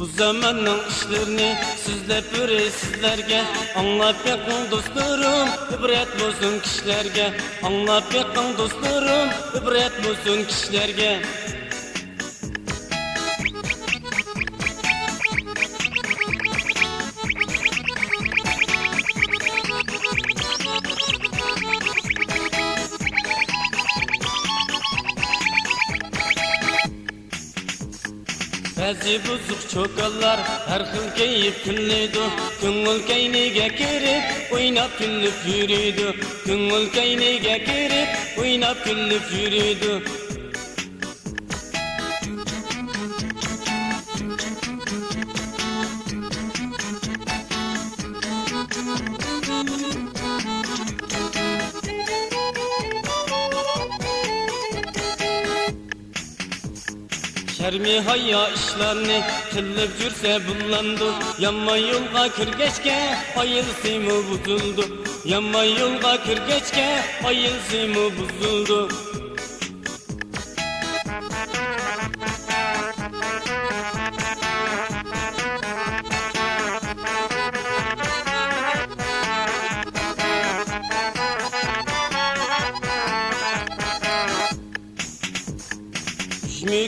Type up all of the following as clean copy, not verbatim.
Bu zamanın işlerini sizlep öre sizlerge, anlap bekin dostlarım, ibret olsun kişilerge. Anlap bekin dostlarım, ibret olsun kişilerge. Bəzi buzuq çokallar her xil keyif tinleydi. Köngül keyniga kirib, oynap küllüp yürüydü. Köngül keyniga kirib, oynap küllüp yürüydü. Şermi hayya işlerini tillip jürse bullandı. Yanma yolga kirgeçke ayılsımı buzuldu. Yanma yolga kirgeçke ayılsımı buzuldu.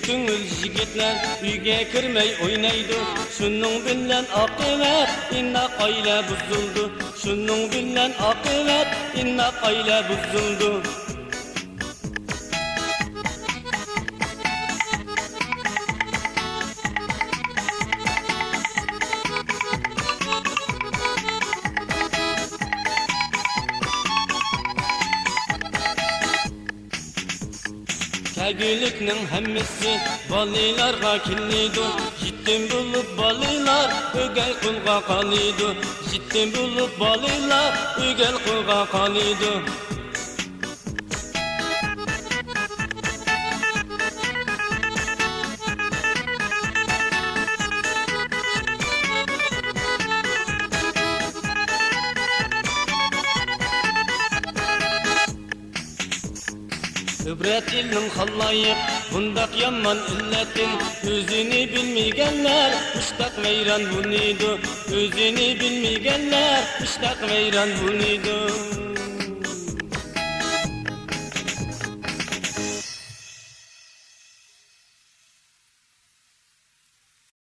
Köngül yigitler uyga kirmey oynaydı. Şunun bilen akıbet inna aile buzuldu. Şunun bilen akıbet inna aile buzuldu. Kəgülüknің həmmisi balilarga kinliydi. Jittim bulup balilar ögəl qulğa qalıydı. Jittim bulup balilar ögəl qulğa qalıydı. İbret ilmin hallayıp, bundak yaman illetin. Özünü bilmeyenler, müştak veyran bunuydu. Özünü bilmeyenler, müştak veyran bunuydu.